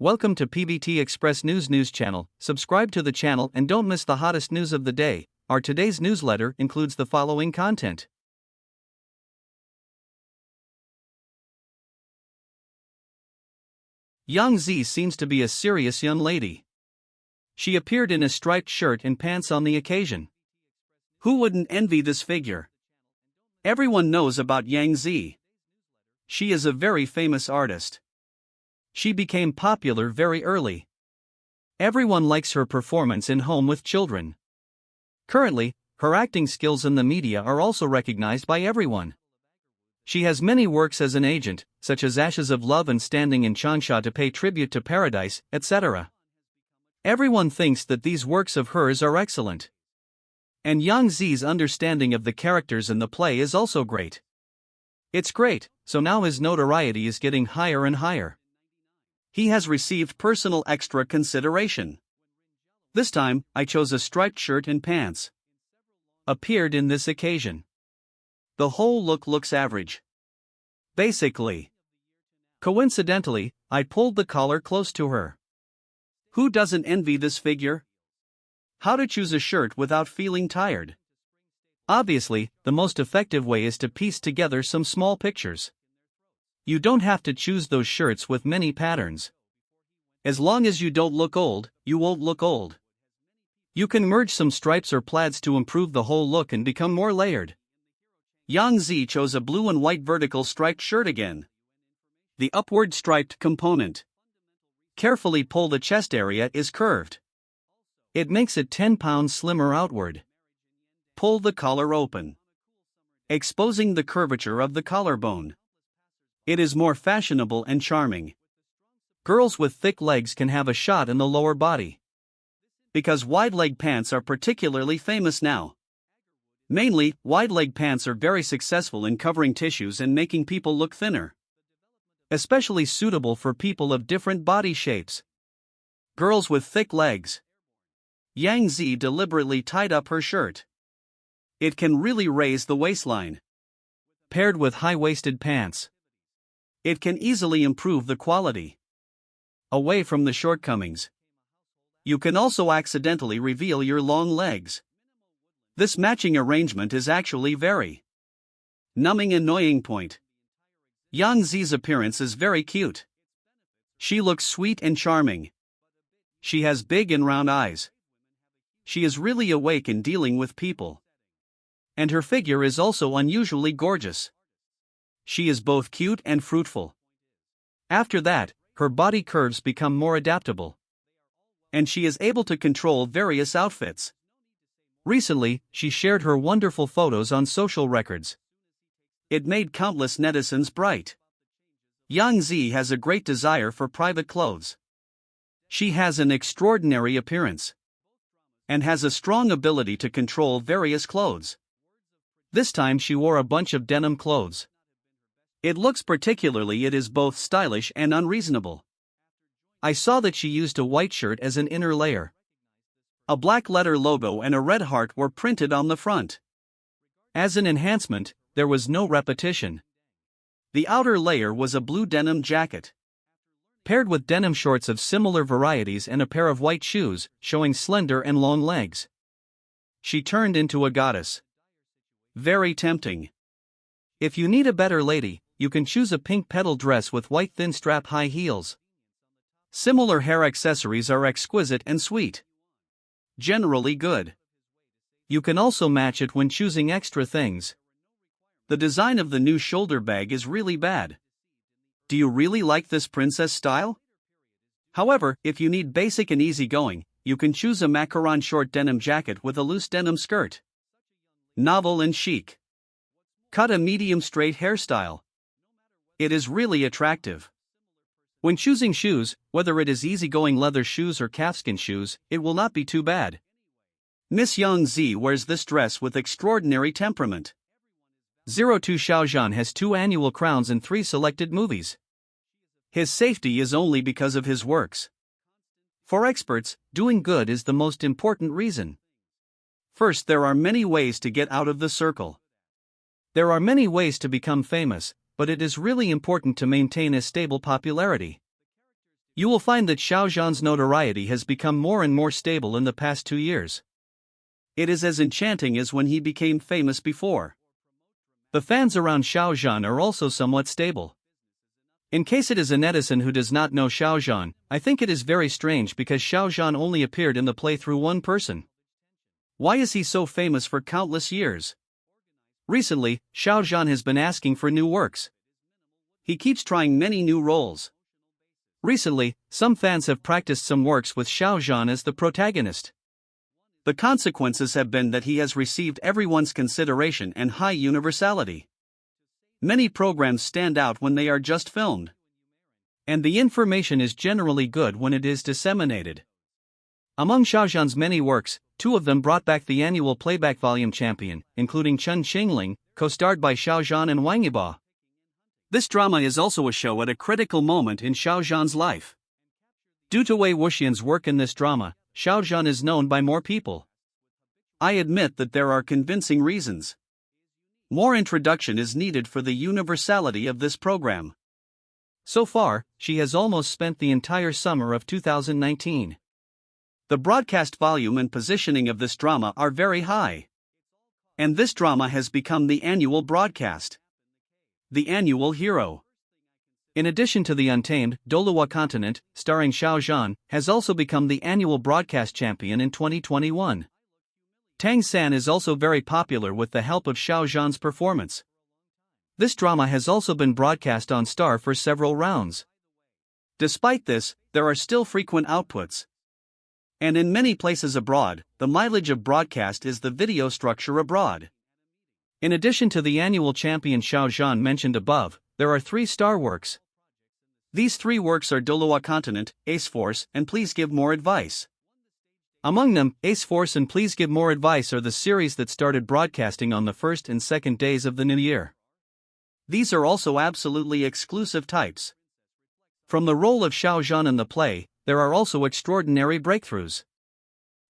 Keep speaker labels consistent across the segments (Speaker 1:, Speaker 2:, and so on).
Speaker 1: Welcome to PBT Express News channel. Subscribe to the channel and don't miss the hottest news of the day. Our today's newsletter includes the following content. Yangzi seems to be a serious young lady. She appeared in a striped shirt and pants on the occasion. Who wouldn't envy this figure? Everyone knows about Yangzi. She is a very famous artist. She became popular very early. Everyone likes her performance in Home with Children. Currently, her acting skills in the media are also recognized by everyone. She has many works as an agent, such as Ashes of Love and Standing in Changsha to Pay Tribute to Paradise, etc. Everyone thinks that these works of hers are excellent. And Yangzi's understanding of the characters in the play is also great. It's great, so now his notoriety is getting higher and higher. He has received personal extra consideration. This time, I chose a striped shirt and pants. Appeared in this occasion. The whole look looks average. Basically. Coincidentally, I pulled the collar close to her. Who doesn't envy this figure? How to choose a shirt without feeling tired? Obviously, the most effective way is to piece together some small pictures. You don't have to choose those shirts with many patterns. As long as you don't look old, you won't look old. You can merge some stripes or plaids to improve the whole look and become more layered. Yangzi chose a blue and white vertical striped shirt again. The upward striped component. Carefully pull the chest area is curved. It makes it 10 pounds slimmer outward. Pull the collar open, exposing the curvature of the collarbone. It is more fashionable and charming. Girls with thick legs can have a shot in the lower body. Because wide leg pants are particularly famous now. Mainly, wide leg pants are very successful in covering tissues and making people look thinner. Especially suitable for people of different body shapes. Girls with thick legs. Yangzi deliberately tied up her shirt. It can really raise the waistline. Paired with high-waisted pants, it can easily improve the quality. Away from the shortcomings. You can also accidentally reveal your long legs. This matching arrangement is actually very numbing annoying point. Yangzi's appearance is very cute. She looks sweet and charming. She has big and round eyes. She is really awake in dealing with people. And her figure is also unusually gorgeous. She is both cute and fruitful. After that, her body curves become more adaptable. And she is able to control various outfits. Recently, she shared her wonderful photos on social records. It made countless netizens bright. Yangzi has a great desire for private clothes. She has an extraordinary appearance. And has a strong ability to control various clothes. This time she wore a bunch of denim clothes. It looks particularly it is both stylish and unreasonable. I saw that she used a white shirt as an inner layer. A black letter logo and a red heart were printed on the front. As an enhancement, there was no repetition. The outer layer was a blue denim jacket. Paired with denim shorts of similar varieties and a pair of white shoes, showing slender and long legs. She turned into a goddess. Very tempting. If you need a better lady, you can choose a pink petal dress with white thin strap high heels. Similar hair accessories are exquisite and sweet. Generally good. You can also match it when choosing extra things. The design of the new shoulder bag is really bad. Do you really like this princess style? However, if you need basic and easygoing, you can choose a macaron short denim jacket with a loose denim skirt. Novel and chic. Cut a medium straight hairstyle. It is really attractive. When choosing shoes, whether it is easygoing leather shoes or calfskin shoes, it will not be too bad. Miss Yangzi wears this dress with extraordinary temperament. 02 Xiao Zhan has 2 annual crowns in 3 selected movies. His safety is only because of his works. For experts, doing good is the most important reason. First, there are many ways to get out of the circle. There are many ways to become famous, but it is really important to maintain a stable popularity. You will find that Xiao Zhan's notoriety has become more and more stable in the past 2 years. It is as enchanting as when he became famous before. The fans around Xiao Zhan are also somewhat stable. In case it is a netizen who does not know Xiao Zhan, I think it is very strange because Xiao Zhan only appeared in the play through one person. Why is he so famous for countless years? Recently, Xiao Zhan has been asking for new works. He keeps trying many new roles. Recently, some fans have practiced some works with Xiao Zhan as the protagonist. The consequences have been that he has received everyone's consideration and high universality. Many programs stand out when they are just filmed. And the information is generally good when it is disseminated. Among Xiao Zhan's many works, 2 of them brought back the annual playback volume champion, including Chen Xingling, co-starred by Xiao Zhan and Wang Yibo. This drama is also a show at a critical moment in Xiao Zhan's life. Due to Wei Wuxian's work in this drama, Xiao Zhan is known by more people. I admit that there are convincing reasons. More introduction is needed for the universality of this program. So far, she has almost spent the entire summer of 2019. The broadcast volume and positioning of this drama are very high. And this drama has become the annual broadcast. The annual hero. In addition to the Untamed, Doluwa Continent, starring Xiao Zhan, has also become the annual broadcast champion in 2021. Tang San is also very popular with the help of Xiao Zhan's performance. This drama has also been broadcast on Star for several rounds. Despite this, there are still frequent outputs. And in many places abroad, the mileage of broadcast is the video structure abroad. In addition to the annual champion Xiao Zhan mentioned above, there are 3 star works. These 3 works are Doluwa Continent, Ace Force, and Please Give More Advice. Among them, Ace Force and Please Give More Advice are the series that started broadcasting on the first and second days of the new year. These are also absolutely exclusive types. From the role of Xiao Zhan in the play, there are also extraordinary breakthroughs.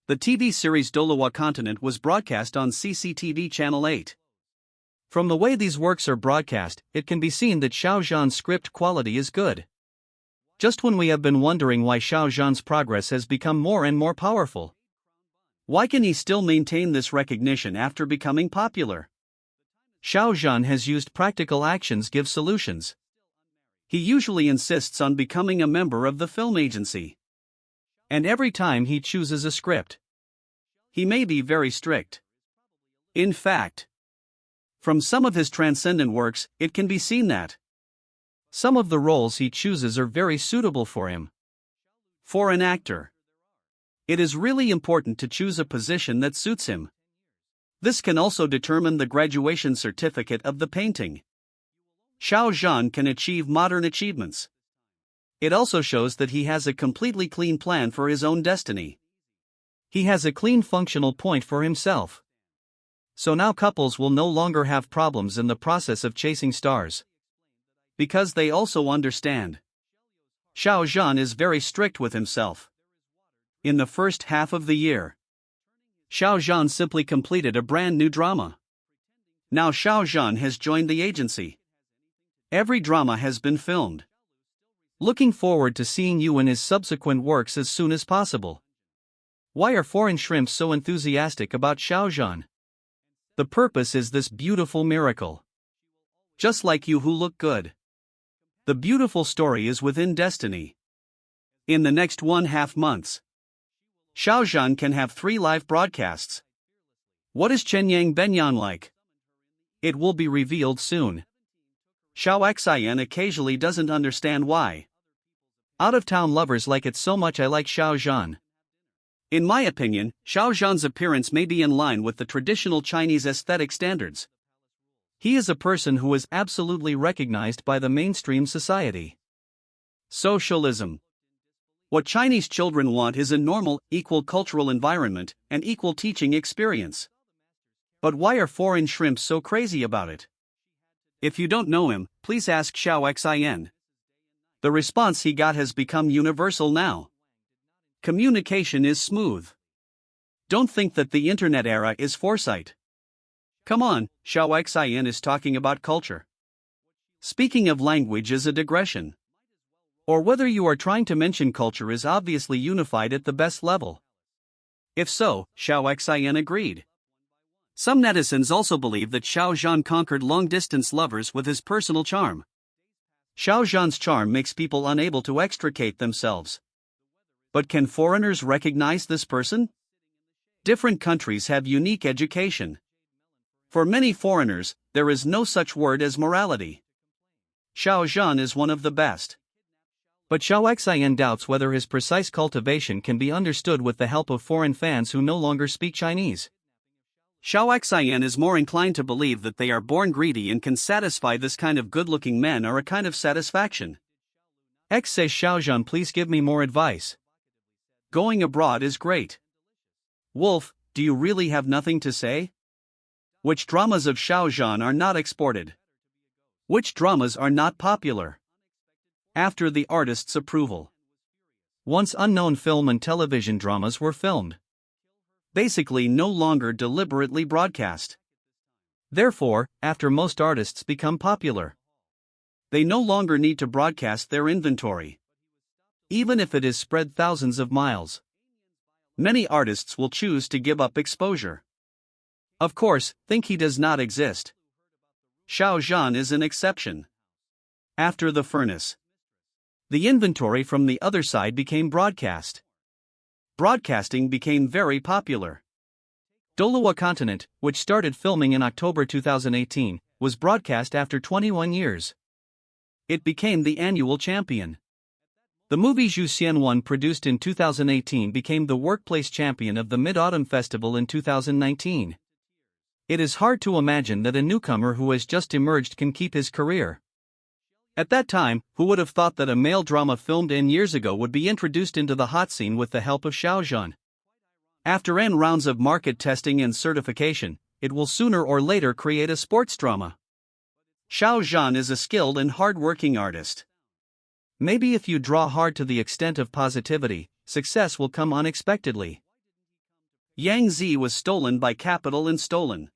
Speaker 1: The TV series Doluwa Continent was broadcast on CCTV Channel 8. From the way these works are broadcast, it can be seen that Xiao Zhan's script quality is good. Just when we have been wondering why Xiao Zhan's progress has become more and more powerful. Why can he still maintain this recognition after becoming popular? Xiao Zhan has used practical actions give solutions. He usually insists on becoming a member of the film agency. And every time he chooses a script, he may be very strict. In fact, from some of his transcendent works, it can be seen that some of the roles he chooses are very suitable for him. For an actor, it is really important to choose a position that suits him. This can also determine the graduation certificate of the painting. Xiao Zhan can achieve modern achievements. It also shows that he has a completely clean plan for his own destiny. He has a clean functional point for himself. So now couples will no longer have problems in the process of chasing stars. Because they also understand. Xiao Zhan is very strict with himself. In the first half of the year, Xiao Zhan simply completed a brand new drama. Now Xiao Zhan has joined the agency. Every drama has been filmed. Looking forward to seeing you in his subsequent works as soon as possible. Why are foreign shrimps so enthusiastic about Xiao Zhan? The purpose is this beautiful miracle. Just like you who look good. The beautiful story is within destiny. In the next 1.5 months, Xiao Zhan can have 3 live broadcasts. What is Chenyang Benyan like? It will be revealed soon. Xiao Xian occasionally doesn't understand why out-of-town lovers like it so much. I like Xiao Zhan. In my opinion, Xiao Zhan's appearance may be in line with the traditional Chinese aesthetic standards. He is a person who is absolutely recognized by the mainstream society. Socialism. What Chinese children want is a normal, equal cultural environment and equal teaching experience. But why are foreign shrimps so crazy about it? If you don't know him, please ask Xiao Xian. The response he got has become universal now. Communication is smooth. Don't think that the internet era is foresight. Come on, Xiao Xian is talking about culture. Speaking of language is a digression. or whether you are trying to mention culture is obviously unified at the best level. If so, Xiao Zhan agreed. Some netizens also believe that Xiao Zhan conquered long-distance lovers with his personal charm. Xiao Zhan's charm makes people unable to extricate themselves. But can foreigners recognize this person? Different countries have unique education. For many foreigners, there is no such word as morality. Xiao Zhan is one of the best. But Xiao Zhan doubts whether his precise cultivation can be understood with the help of foreign fans who no longer speak Chinese. Xiao Zhan is more inclined to believe that they are born greedy and can satisfy this kind of good-looking men are a kind of satisfaction. X says, Xiao Zhan, please give me more advice. Going abroad is great. Wolf, do you really have nothing to say? Which dramas of Xiao Zhan are not exported? Which dramas are not popular? After the artist's approval. Once unknown film and television dramas were filmed. Basically no longer deliberately broadcast. Therefore, after most artists become popular, they no longer need to broadcast their inventory. Even if it is spread thousands of miles. Many artists will choose to give up exposure. Of course, think he does not exist. Xiao Zhan is an exception. After the furnace, the inventory from the other side became broadcast. Broadcasting became very popular. Dolawa Continent, which started filming in October 2018, was broadcast after 21 years. It became the annual champion. The movie Zhu Xianwen, produced in 2018, became the workplace champion of the Mid-Autumn Festival in 2019. It is hard to imagine that a newcomer who has just emerged can keep his career. At that time, who would have thought that a male drama filmed N years ago would be introduced into the hot scene with the help of Xiao Zhan? After N rounds of market testing and certification, it will sooner or later create a sports drama. Xiao Zhan is a skilled and hard-working artist. Maybe if you draw hard to the extent of positivity, success will come unexpectedly. Yangzi was stolen by capital and stolen.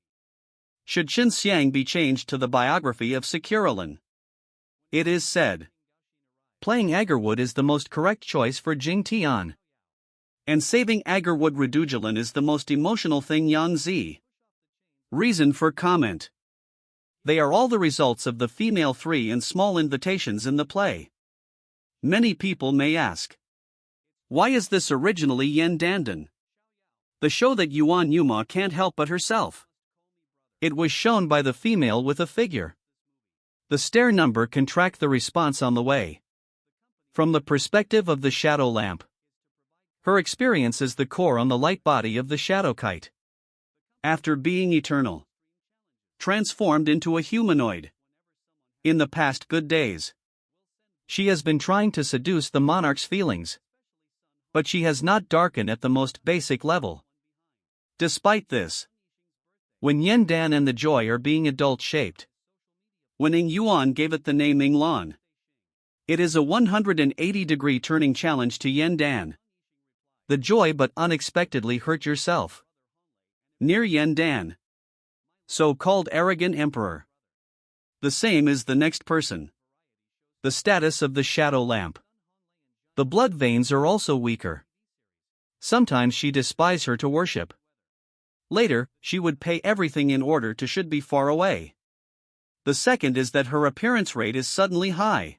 Speaker 1: Should Shen Xiang be changed to the biography of Securelin? It is said. Playing Agarwood is the most correct choice for Jing Tian. And saving Agarwood Redugilin is the most emotional thing Yangzi. Reason for comment. They are all the results of the female three and small invitations in the play. Many people may ask, why is this originally Yen Dandan? The show that Yuan Yuma can't help but herself. It was shown by the female with a figure. The stair number can track the response on the way. From the perspective of the shadow lamp, her experience is the core on the light body of the shadow kite. After being eternal, transformed into a humanoid. In the past good days, she has been trying to seduce the monarch's feelings. But she has not darkened at the most basic level. Despite this, when Yen Dan and the Joy are being adult-shaped, when Ing Yuan gave it the name Ing Lan, it is a 180-degree turning challenge to Yen Dan. The Joy but unexpectedly hurt yourself. Near Yen Dan, so-called arrogant emperor. The same is the next person. The status of the shadow lamp. The blood veins are also weaker. Sometimes she despise her to worship. Later, she would pay everything in order to should be far away. The second is that her appearance rate is suddenly high.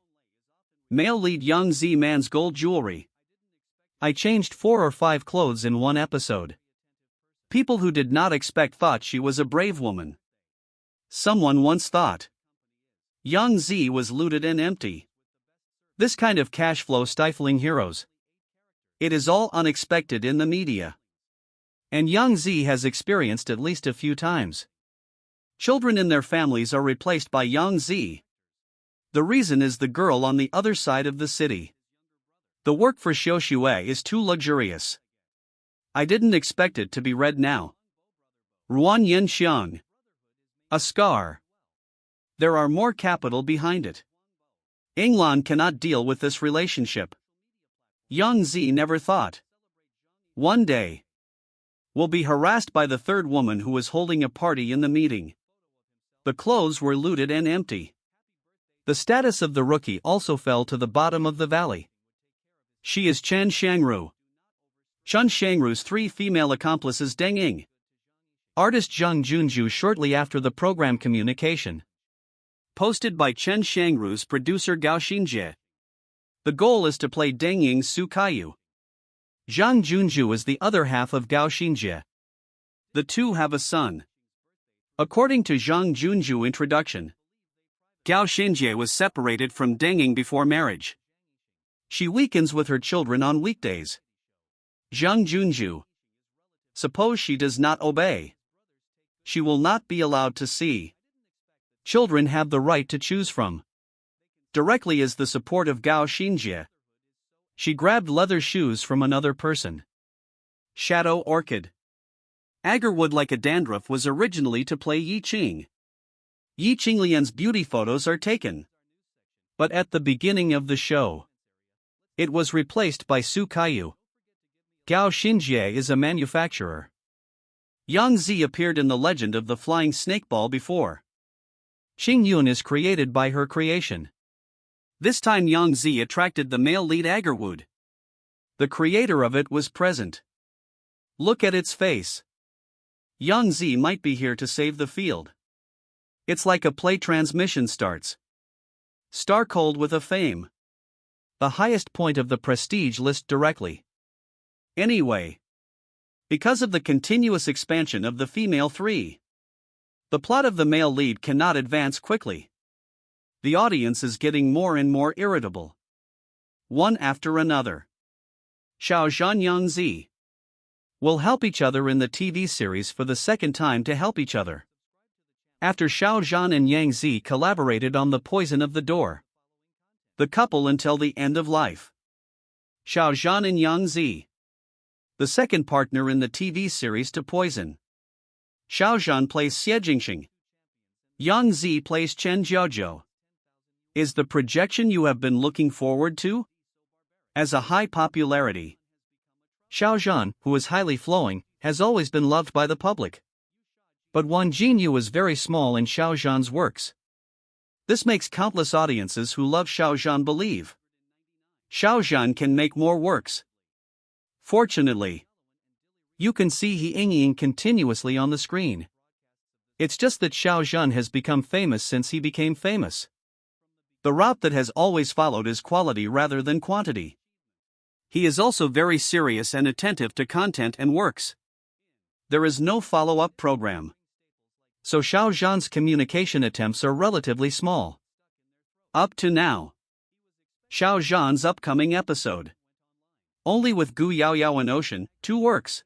Speaker 1: Male lead Yangzi man's gold jewelry. I changed 4 or 5 clothes in one episode. People who did not expect thought she was a brave woman. Someone once thought Yangzi was looted and empty. This kind of cash flow stifling heroes. It is all unexpected in the media. And Yangzi has experienced at least a few times. Children in their families are replaced by Yangzi. The reason is the girl on the other side of the city. The work for Xiao Xue is too luxurious. I didn't expect it to be read now. Ruan Yen Xiang. A scar. There are more capital behind it. Englan cannot deal with this relationship. Yangzi never thought. One day, will be harassed by the third woman who was holding a party in the meeting. The clothes were looted and empty. The status of the rookie also fell to the bottom of the valley. She is Chen Shangru. Chen Shangru's three female accomplices Deng Ying. Artist Zhang Junju shortly after the program communication. Posted by Chen Shangru's producer Gao Xinjie. The goal is to play Deng Ying's Su Kaiyu. Zhang Junju is the other half of Gao Xinjie. The two have a son. According to Zhang Junju introduction, Gao Xinjie was separated from Deng Ying before marriage. She weekends with her children on weekdays. Zhang Junju. Suppose she does not obey. She will not be allowed to see. Children have the right to choose from. Directly as the support of Gao Xinjie. She grabbed leather shoes from another person. Shadow Orchid. Agarwood like a dandruff was originally to play Yi Qing. Yi Qinglian's beauty photos are taken. But at the beginning of the show, it was replaced by Su Kaiyu. Gao Xinjie is a manufacturer. Yangzi appeared in The Legend of the Flying Snakeball before. Xing Yun is created by her creation. This time Yangzi attracted the male lead Agarwood. The creator of it was present. Look at its face. Yangzi might be here to save the field. It's like a play transmission starts. Star cold with a fame. The highest point of the prestige list directly. Anyway. Because of the continuous expansion of the female three, the plot of the male lead cannot advance quickly. The audience is getting more and more irritable. One after another. Xiao Zhan Yangzi will help each other in the TV series for the second time to help each other. After Xiao Zhan and Yangzi collaborated on The Poison of the Door. The couple until the end of life. Xiao Zhan and Yangzi. The second partner in the TV series to Poison. Xiao Zhan plays Xie Jingxing. Yangzi plays Chen Jiaozhou. Is the projection you have been looking forward to? As a high popularity. Xiao Zhan, who is highly flowing, has always been loved by the public. But Wang Jinyu is very small in Xiao Zhan's works. This makes countless audiences who love Xiao Zhan believe Xiao Zhan can make more works. Fortunately, you can see he ying continuously on the screen. It's just that Xiao Zhan has become famous since he became famous. The route that has always followed is quality rather than quantity. He is also very serious and attentive to content and works. There is no follow-up program. So Xiao Zhan's communication attempts are relatively small. Up to now. Xiao Zhan's upcoming episode. Only with Gu Yaoyao and Ocean, 2 works.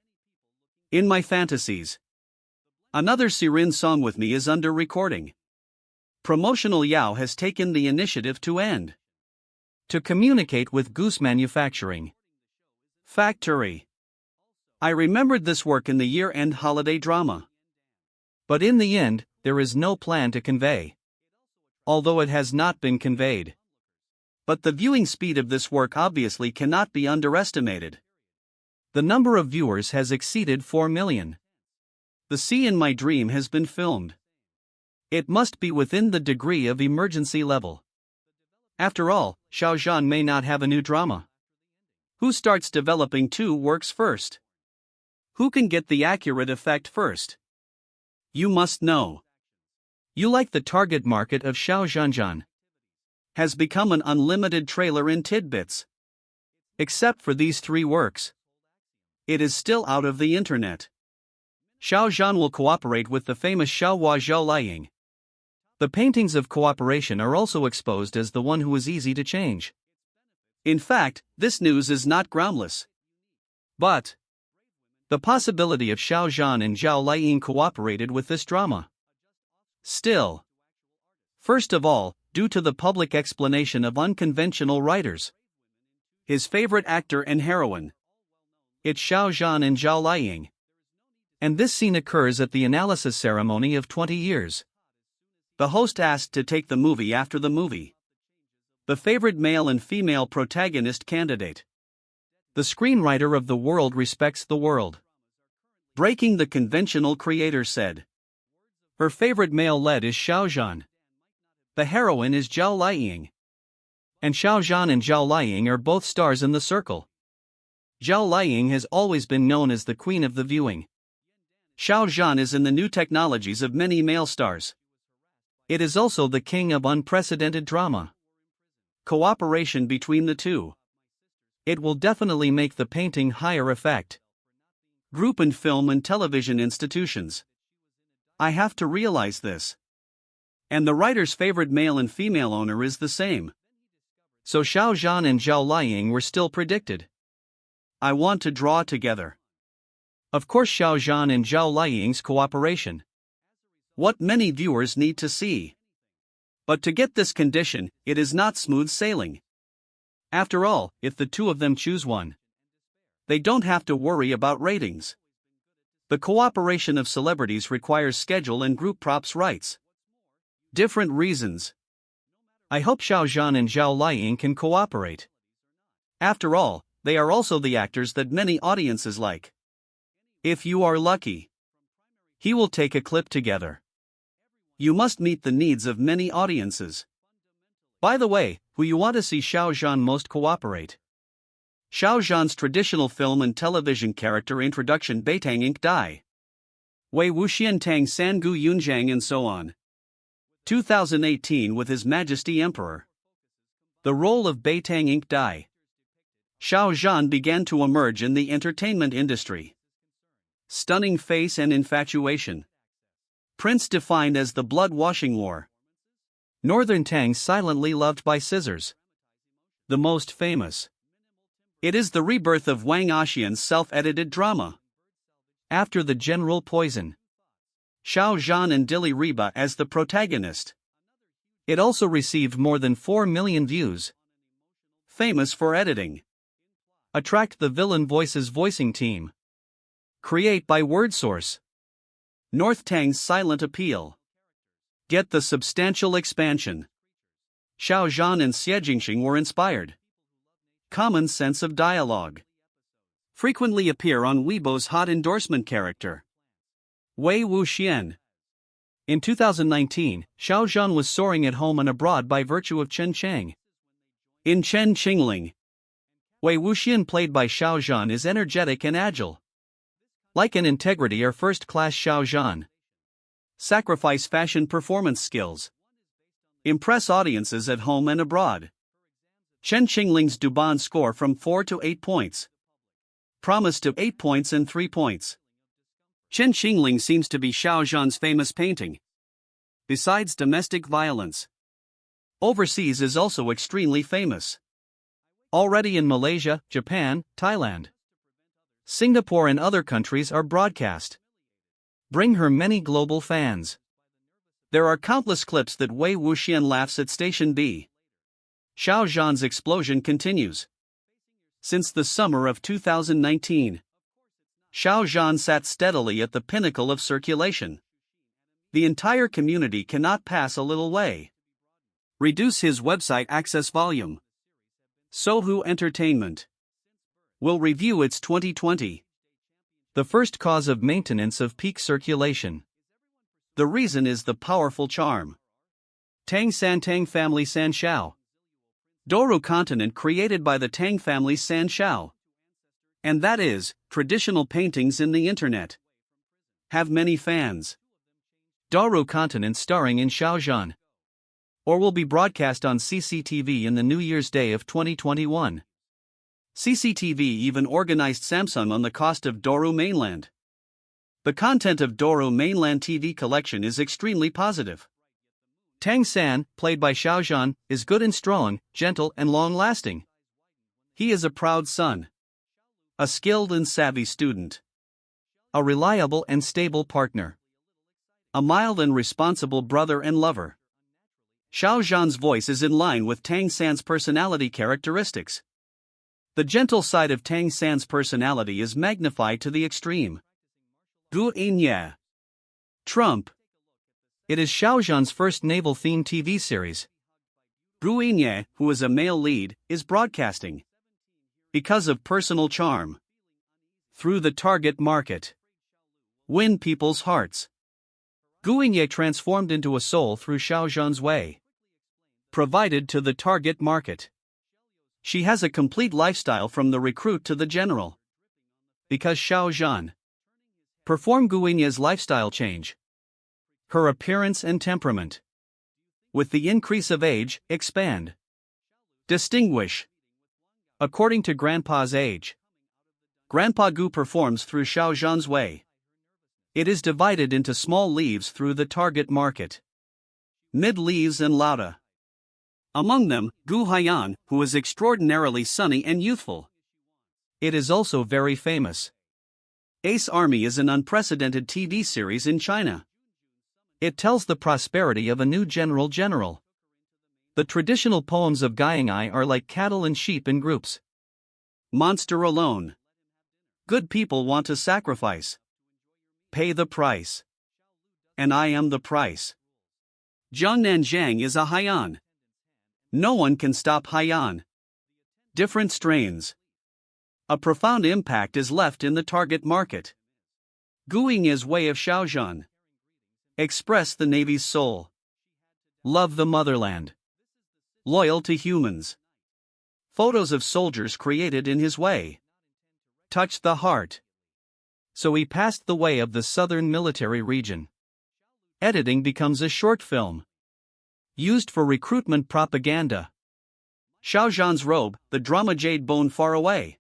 Speaker 1: In My Fantasies. Another Sirin song with me is under recording. Promotional Yao has taken the initiative to end. To communicate with Goose Manufacturing Factory. I remembered this work in the year-end holiday drama. But in the end, there is no plan to convey. Although it has not been conveyed. But the viewing speed of this work obviously cannot be underestimated. The number of viewers has exceeded 4 million. The Sea in My Dream has been filmed. It must be within the degree of emergency level. After all, Xiao Zhan may not have a new drama. Who starts developing 2 works first? Who can get the accurate effect first? You must know. You like the target market of Xiao Zhanzhan. Has become an unlimited trailer in tidbits. Except for these 3 works. It is still out of the internet. Xiao Zhan will cooperate with the famous Xiaohua Zhou Liang. The paintings of cooperation are also exposed as the one who is easy to change. In fact, this news is not groundless. But the possibility of Xiao Zhan and Zhao Liang cooperated with this drama. Still. First of all, due to the public explanation of unconventional writers. His favorite actor and heroine. It's Xiao Zhan and Zhao Liang. And this scene occurs at the analysis ceremony of 20 years. The host asked to take the movie after the movie. The favorite male and female protagonist candidate. The screenwriter of the world respects the world. Breaking the conventional creator said. Her favorite male lead is Xiao Zhan. The heroine is Zhao Liying. And Xiao Zhan and Zhao Liying are both stars in the circle. Zhao Liying has always been known as the queen of the viewing. Xiao Zhan is in the new technologies of many male stars. It is also the king of unprecedented drama. Cooperation between the two. It will definitely make the painting higher effect. Group and film and television institutions. I have to realize this. And the writer's favorite male and female owner is the same. So Xiao Zhan and Zhao Liying were still predicted. I want to draw together. Of course, Xiao Zhan and Zhao Liying's cooperation. What many viewers need to see. But to get this condition, it is not smooth sailing. After all, if the two of them choose one, they don't have to worry about ratings. The cooperation of celebrities requires schedule and group props rights. Different reasons. I hope Xiao Zhan and Zhao Liying can cooperate. After all, they are also the actors that many audiences like. If you are lucky, he will take a clip together. You must meet the needs of many audiences. By the way, who you want to see Xiao Zhan most cooperate? Xiao Zhan's traditional film and television character introduction Beitang Ink Dai. Wei Wuxian Tang San Gu Yunjiang and so on. 2018 with His Majesty Emperor. The role of Beitang Ink Dai. Xiao Zhan began to emerge in the entertainment industry. Stunning face and infatuation. Prince defined as the blood-washing war. Northern Tang silently loved by scissors. The most famous. It is the rebirth of Wang Axian's self-edited drama. After the general poison. Xiao Zhan and Dili Riba as the protagonist. It also received more than 4 million views. Famous for editing. Attract the villain voices voicing team. Create by word source. North Tang's silent appeal. Get the substantial expansion. Xiao Zhan and Xie Jingxing were inspired. Common sense of dialogue. Frequently appear on Weibo's hot endorsement character. Wei Wuxian. In 2019, Xiao Zhan was soaring at home and abroad by virtue of Chen Chang. In Chen Qingling, Wei Wuxian played by Xiao Zhan is energetic and agile. Like an integrity or first-class Xiao Zhan. Sacrifice fashion performance skills. Impress audiences at home and abroad. Chen Qingling's Duban score from 4 to 8 points. Promise to 8 points and 3 points. Chen Qingling seems to be Xiao Zhan's famous painting. Besides domestic violence, overseas is also extremely famous. Already in Malaysia, Japan, Thailand, Singapore and other countries are broadcast. Bring her many global fans. There are countless clips that Wei Wuxian laughs at Station B. Xiao Zhan's explosion continues. Since the summer of 2019, Xiao Zhan sat steadily at the pinnacle of circulation. The entire community cannot pass a little way. Reduce his website access volume. Sohu Entertainment will review its 2020. The first cause of maintenance of peak circulation. The reason is the powerful charm. Tang San Tang family San Shao. Doru continent created by the Tang family San Shao. And that is, traditional paintings in the internet. Have many fans. Doru continent starring in Xiao Zhan. Or will be broadcast on CCTV in the New Year's Day of 2021. CCTV even organized Samsung on the cost of Doru Mainland. The content of Doru Mainland TV collection is extremely positive. Tang San, played by Xiao Zhan, is good and strong, gentle and long-lasting. He is a proud son. A skilled and savvy student. A reliable and stable partner. A mild and responsible brother and lover. Xiao Zhan's voice is in line with Tang San's personality characteristics. The gentle side of Tang San's personality is magnified to the extreme. Gu Inya. Trump. It is Xiao Zhan's first naval-themed TV series. Gu Inya, who is a male lead, is broadcasting. Because of personal charm. Through the target market. Win people's hearts. Gu Inya transformed into a soul through Xiao Zhan's way. provided to the target market. She has a complete lifestyle from the recruit to the general. Because Xiao Zhan perform Guinya's lifestyle change. Her appearance and temperament. With the increase of age, expand. Distinguish. According to Grandpa's age. Grandpa Gu performs through Xiao Zhan's way. It is divided into small leaves through the target market. Mid leaves and Lauda. Among them, Gu Haiyan, who is extraordinarily sunny and youthful. It is also very famous. Ace Army is an unprecedented TV series in China. It tells the prosperity of a new general. The traditional poems of Yangzi are like cattle and sheep in groups. Monster alone. Good people want to sacrifice. Pay the price. And I am the price. Jiang Nanjiang is a Haiyan. No one can stop Haiyan. Different strains. A profound impact is left in the target market. Guiying's way of Xiao Zhan. Express the Navy's soul. Love the motherland. Loyal to humans. Photos of soldiers created in his way. Touched the heart. So he passed the way of the southern military region. Editing becomes a short film. Used for recruitment propaganda. Xiao Zhan's robe, the drama Jade Bone Far Away.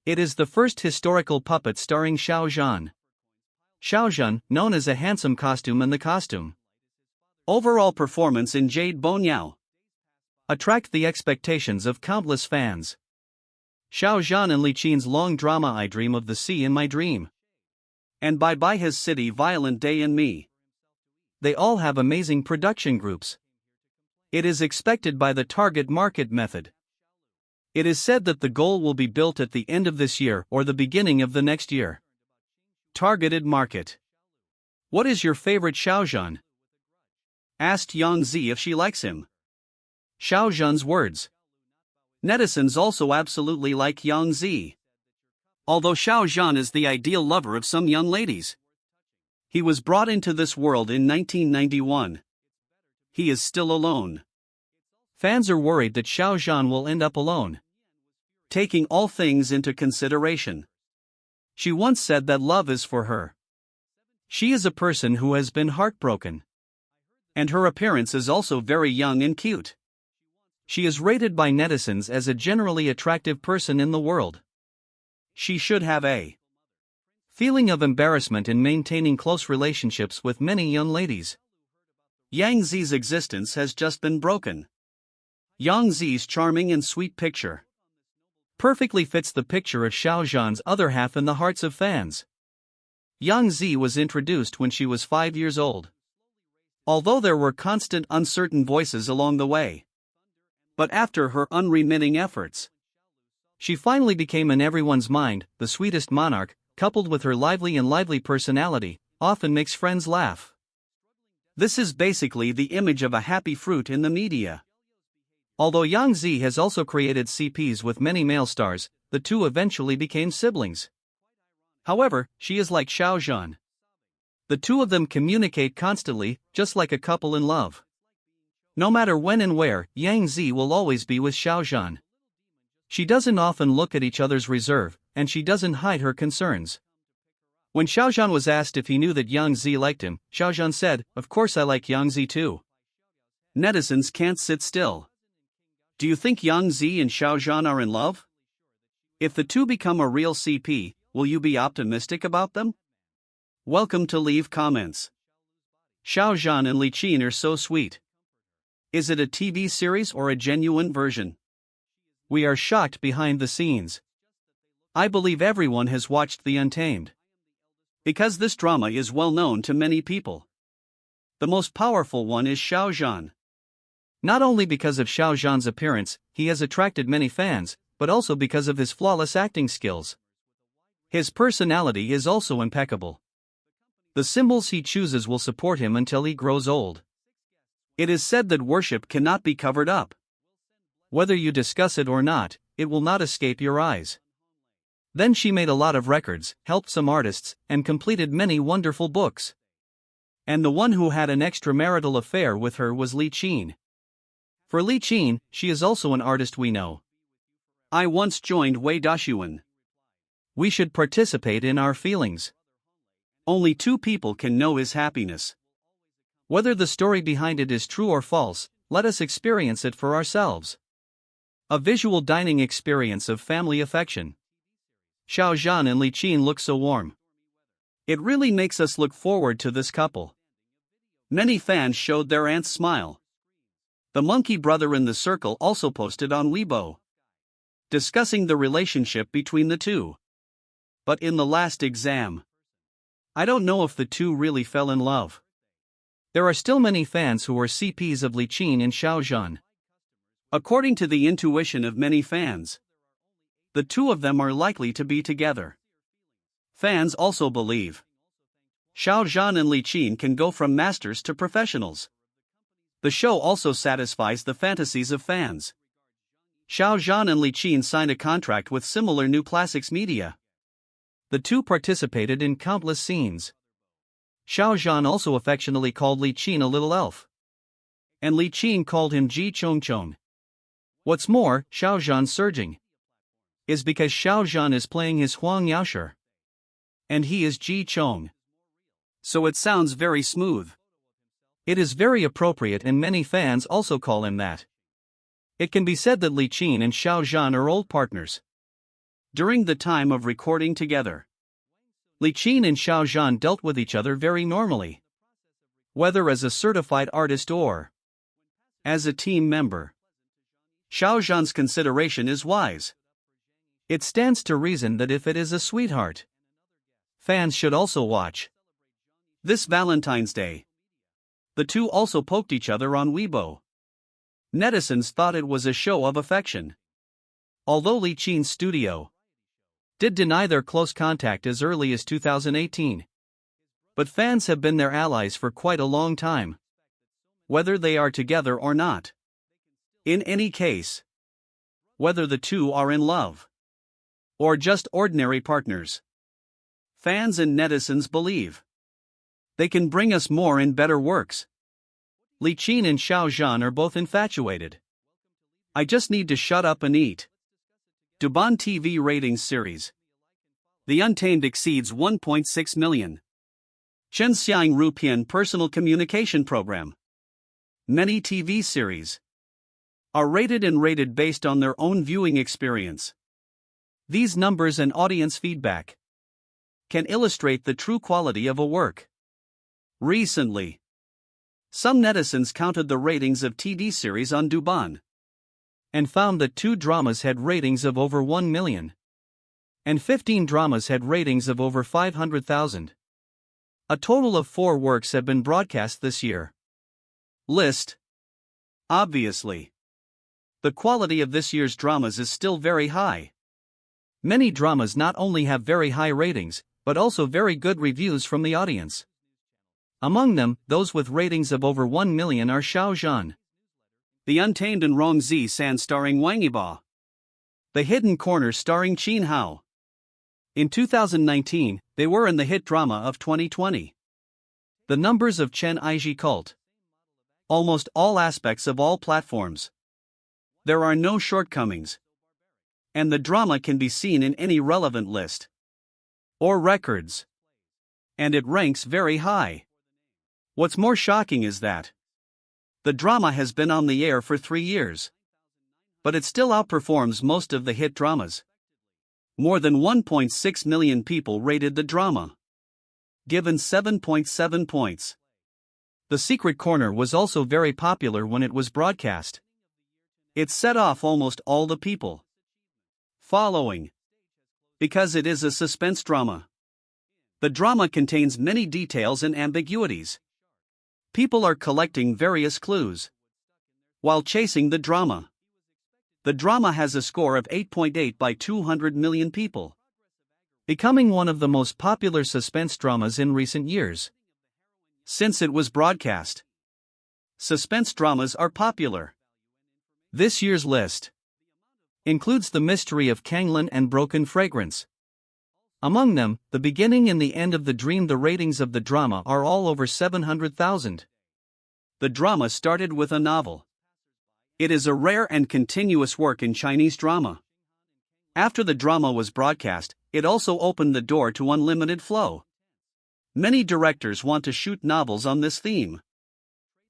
Speaker 1: It is the first historical puppet starring Xiao Zhan. Xiao Zhan, known as a handsome costume in the costume. Overall performance in Jade Bone Yao. Attract the expectations of countless fans. Xiao Zhan and Li Qin's long drama I Dream of the Sea in My Dream. And Bye Bye His City Violent Day and Me. They all have amazing production groups. It is expected by the target market method. It is said that the goal will be built at the end of this year or the beginning of the next year. Targeted market. What is your favorite Xiao Zhan? Asked Yangzi if she likes him. Xiao Zhan's words. Netizens also absolutely like Yangzi. Although Xiao Zhan is the ideal lover of some young ladies. He was brought into this world in 1991. He is still alone. Fans are worried that Xiao Zhan will end up alone. Taking all things into consideration. She once said that love is for her. She is a person who has been heartbroken. And her appearance is also very young and cute. She is rated by netizens as a generally attractive person in the world. She should have a feeling of embarrassment in maintaining close relationships with many young ladies. Yangzi's existence has just been broken. Yangzi's charming and sweet picture perfectly fits the picture of Xiao Zhan's other half in the hearts of fans. Yangzi was introduced when she was 5 years old. Although there were constant uncertain voices along the way. But after her unremitting efforts, she finally became in everyone's mind the sweetest monarch, coupled with her lively personality, often makes friends laugh. This is basically the image of a happy fruit in the media. Although Yangzi has also created CPs with many male stars, the two eventually became siblings. However, she is like Xiao Zhan. The two of them communicate constantly, just like a couple in love. No matter when and where, Yangzi will always be with Xiao Zhan. She doesn't often look at each other's reserve, and she doesn't hide her concerns. When Xiao Zhan was asked if he knew that Yangzi liked him, Xiao Zhan said, "Of course I like Yangzi too." Netizens can't sit still. Do you think Yangzi and Xiao Zhan are in love? If the two become a real CP, will you be optimistic about them? Welcome to leave comments. Xiao Zhan and Li Qin are so sweet. Is it a TV series or a genuine version? We are shocked behind the scenes. I believe everyone has watched The Untamed. Because this drama is well known to many people. The most powerful one is Xiao Zhan. Not only because of Xiao Zhan's appearance, he has attracted many fans, but also because of his flawless acting skills. His personality is also impeccable. The symbols he chooses will support him until he grows old. It is said that worship cannot be covered up. Whether you discuss it or not, it will not escape your eyes. Then she made a lot of records, helped some artists, and completed many wonderful books. And the one who had an extramarital affair with her was Li Qin. For Li Qin, she is also an artist we know. I once joined Wei Dashuan. We should participate in our feelings. Only two people can know his happiness. Whether the story behind it is true or false, let us experience it for ourselves. A visual dining experience of family affection. Xiao Zhan and Li Qin look so warm. It really makes us look forward to this couple. Many fans showed their aunt's smile. The monkey brother in the circle also posted on Weibo, discussing the relationship between the two. But in the last exam, I don't know if the two really fell in love. There are still many fans who are CPs of Li Qin and Xiao Zhan. According to the intuition of many fans, the two of them are likely to be together. Fans also believe Xiao Zhan and Li Qin can go from masters to professionals. The show also satisfies the fantasies of fans. Xiao Zhan and Li Qin signed a contract with similar New Classics Media. The two participated in countless scenes. Xiao Zhan also affectionately called Li Qin a little elf. And Li Qin called him Ji Chong Chong. What's more, Xiao Zhan's surging is because Xiao Zhan is playing his Huang Yaoshi. And he is Ji Chong. So it sounds very smooth. It is very appropriate and many fans also call him that. It can be said that Li Qin and Xiao Zhan are old partners. During the time of recording together, Li Qin and Xiao Zhan dealt with each other very normally. Whether as a certified artist or as a team member. Xiao Zhan's consideration is wise. It stands to reason that if it is a sweetheart, fans should also watch. This Valentine's Day, the two also poked each other on Weibo. Netizens thought it was a show of affection. Although Li Qin's studio did deny their close contact as early as 2018. But fans have been their allies for quite a long time. Whether they are together or not. In any case, whether the two are in love or just ordinary partners, fans and netizens believe they can bring us more and better works. Li Qin and Xiao Zhan are both infatuated. I just need to shut up and eat. Duban TV ratings series. The Untamed exceeds 1.6 million. Shen Xiang Rupian personal communication program. Many TV series are rated and rated based on their own viewing experience. These numbers and audience feedback can illustrate the true quality of a work. Recently, some netizens counted the ratings of TV series on Duban and found that 2 dramas had ratings of over 1 million and 15 dramas had ratings of over 500,000. A total of 4 works have been broadcast this year. List. Obviously, the quality of this year's dramas is still very high. Many dramas not only have very high ratings, but also very good reviews from the audience. Among them, those with ratings of over 1 million are Xiao Zhan, The Untamed and Yangzi San starring Wang Yiba, The Hidden Corner starring Qin Hao. In 2019, they were in the hit drama of 2020. The numbers of Chen Aiji cult. Almost all aspects of all platforms. There are no shortcomings. And the drama can be seen in any relevant list or records. And it ranks very high. What's more shocking is that the drama has been on the air for 3 years. But it still outperforms most of the hit dramas. More than 1.6 million people rated the drama, given 7.7 points. The Secret Corner was also very popular when it was broadcast. It set off almost all the people following, because it is a suspense drama. The drama contains many details and ambiguities. People are collecting various clues while chasing the drama. The drama has a score of 8.8 by 200 million people, becoming one of the most popular suspense dramas in recent years. Since it was broadcast, suspense dramas are popular. This year's list includes The Mystery of Kanglin and Broken Fragrance. Among them, the beginning and the end of the dream. The ratings of the drama are all over 700,000. The drama started with a novel It is a rare and continuous work in Chinese drama. After the drama was broadcast, it also opened the door to unlimited flow. Many directors want to shoot novels on this theme.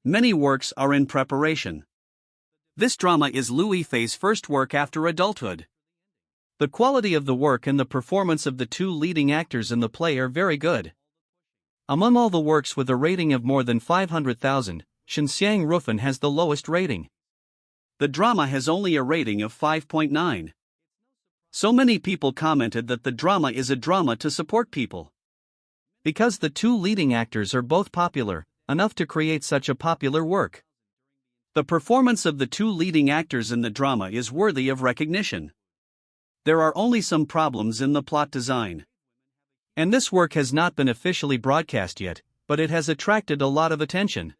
Speaker 1: Many works are in preparation. This drama is Liu Yifei's first work after adulthood. The quality of the work and the performance of the two leading actors in the play are very good. Among all the works with a rating of more than 500,000, Shen Rufen has the lowest rating. The drama has only a rating of 5.9. So many people commented that the drama is a drama to support people. Because the two leading actors are both popular, enough to create such a popular work. The performance of the two leading actors in the drama is worthy of recognition. There are only some problems in the plot design. And this work has not been officially broadcast yet, but it has attracted a lot of attention.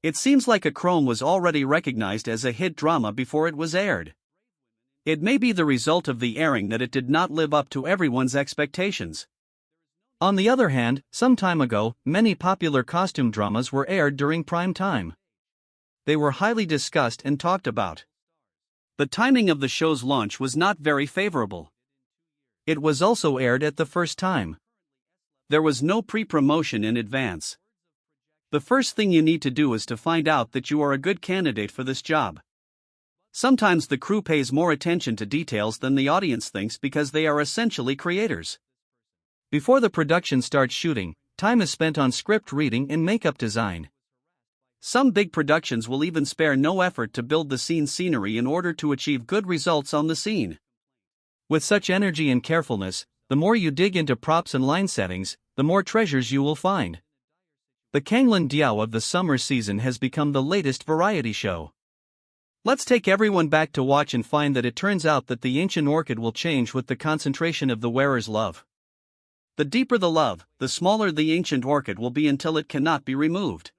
Speaker 1: It seems like A Chrome was already recognized as a hit drama before it was aired. It may be the result of the airing that it did not live up to everyone's expectations. On the other hand, some time ago, many popular costume dramas were aired during prime time. They were highly discussed and talked about. The timing of the show's launch was not very favorable. It was also aired at the first time. There was no pre-promotion in advance. The first thing you need to do is to find out that you are a good candidate for this job. Sometimes the crew pays more attention to details than the audience thinks because they are essentially creators. Before the production starts shooting, time is spent on script reading and makeup design. Some big productions will even spare no effort to build the scene scenery in order to achieve good results on the scene. With such energy and carefulness, the more you dig into props and line settings, the more treasures you will find. The Kanglan Diao of the summer season has become the latest variety show. Let's take everyone back to watch and find that it turns out that the ancient orchid will change with the concentration of the wearer's love. The deeper the love, the smaller the ancient orchid will be until it cannot be removed.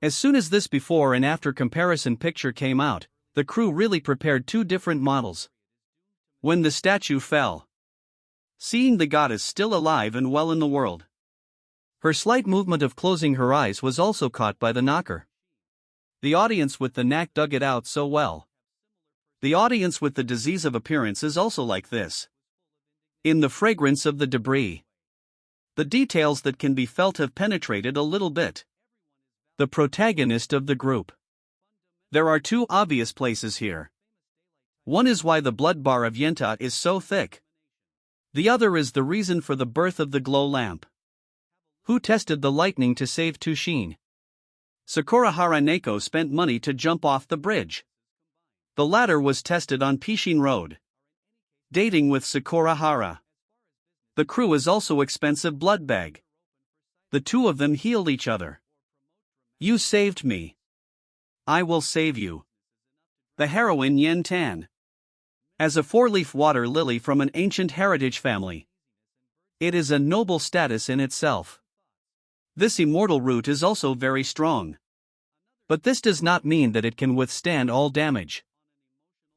Speaker 1: As soon as this before and after comparison picture came out, the crew really prepared two different models. When the statue fell, seeing the goddess still alive and well in the world. Her slight movement of closing her eyes was also caught by the knocker. The audience with the knack dug it out so well. The audience with the disease of appearance is also like this. In the fragrance of the debris. The details that can be felt have penetrated a little bit. The protagonist of the group. There are two obvious places here. One is why the blood bar of Yenta is so thick. The other is the reason for the birth of the glow lamp. Who tested the lightning to save Tushin? Sakurahara Neko spent money to jump off the bridge. The latter was tested on Pishin Road. Dating with Sakurahara. The crew is also expensive blood bag. The two of them healed each other. You saved me. I will save you. The heroine Yen Tan. As a four-leaf water lily from an ancient heritage family. It is a noble status in itself. This immortal root is also very strong. But this does not mean that it can withstand all damage.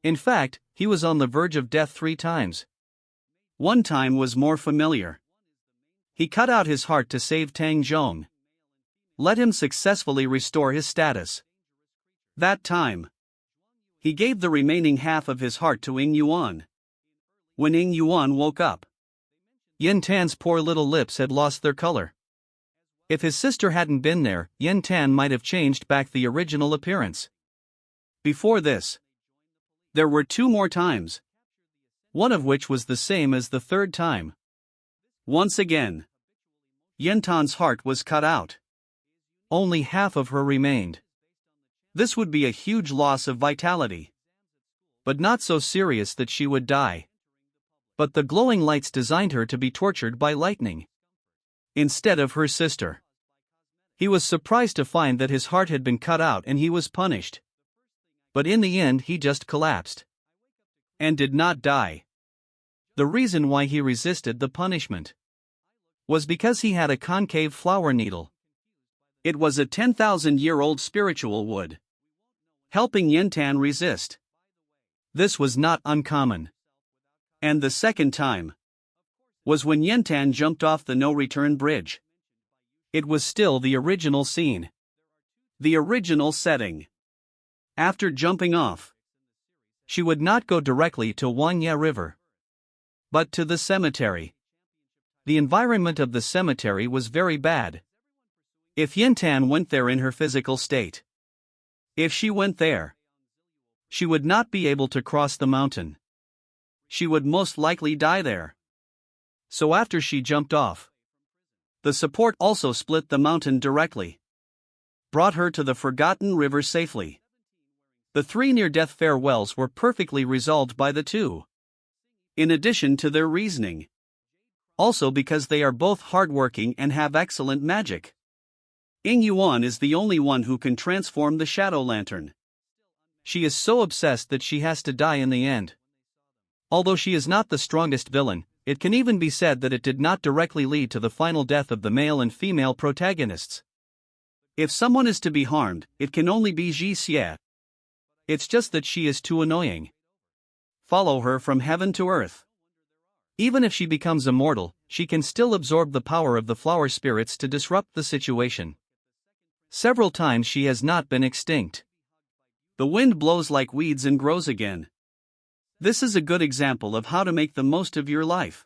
Speaker 1: In fact, he was on the verge of death 3 times. One time was more familiar. He cut out his heart to save Tang Zhong. Let him successfully restore his status. That time, he gave the remaining half of his heart to Ying Yuan. When Ying Yuan woke up, Yen Tan's poor little lips had lost their color. If his sister hadn't been there, Yen Tan might have changed back the original appearance. Before this, there were 2 more times. One of which was the same as the 3rd time. Once again, Yen Tan's heart was cut out. Only half of her remained. This would be a huge loss of vitality. But not so serious that she would die. But the glowing lights designed her to be tortured by lightning. Instead of her sister. He was surprised to find that his heart had been cut out and he was punished. But in the end he just collapsed. And did not die. The reason why he resisted the punishment was because he had a concave flower needle. It was a 10,000-year-old spiritual wood, helping Yen Tan resist. This was not uncommon. And the second time was when Yen Tan jumped off the no-return bridge. It was still the original scene. The original setting. After jumping off, she would not go directly to Wanya River, but to the cemetery. The environment of the cemetery was very bad. If Yintan went there in her physical state, if she went there, she would not be able to cross the mountain. She would most likely die there. So after she jumped off, the support also split the mountain directly, brought her to the forgotten river safely. The 3 near-death farewells were perfectly resolved by the two. In addition to their reasoning, also because they are both hardworking and have excellent magic. Ying Yuan is the only one who can transform the shadow lantern. She is so obsessed that she has to die in the end. Although she is not the strongest villain, it can even be said that it did not directly lead to the final death of the male and female protagonists. If someone is to be harmed, it can only be Ji Xie. It's just that she is too annoying. Follow her from heaven to earth. Even if she becomes immortal, she can still absorb the power of the flower spirits to disrupt the situation. Several times she has not been extinct. The wind blows like weeds and grows again. This is a good example of how to make the most of your life.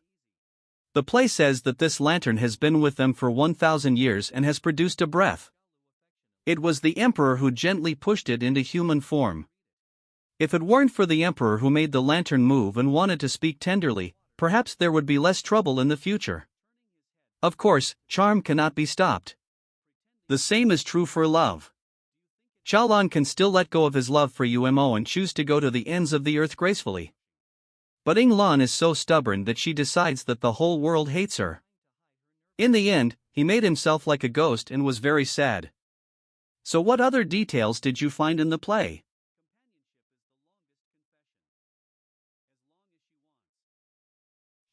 Speaker 1: The play says that this lantern has been with them for 1,000 years and has produced a breath. It was the emperor who gently pushed it into human form. If it weren't for the emperor who made the lantern move and wanted to speak tenderly, perhaps there would be less trouble in the future. Of course, charm cannot be stopped. The same is true for love. Xiao Zhan can still let go of his love for Umo and choose to go to the ends of the earth gracefully. But Ying Lan is so stubborn that she decides that the whole world hates her. In the end, he made himself like a ghost and was very sad. So what other details did you find in the play?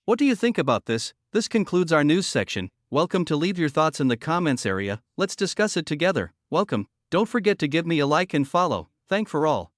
Speaker 1: What do you think about this? This concludes our news section. Welcome to leave your thoughts in the comments area. Let's discuss it together. Welcome. Don't forget to give me a like and follow. Thank for all.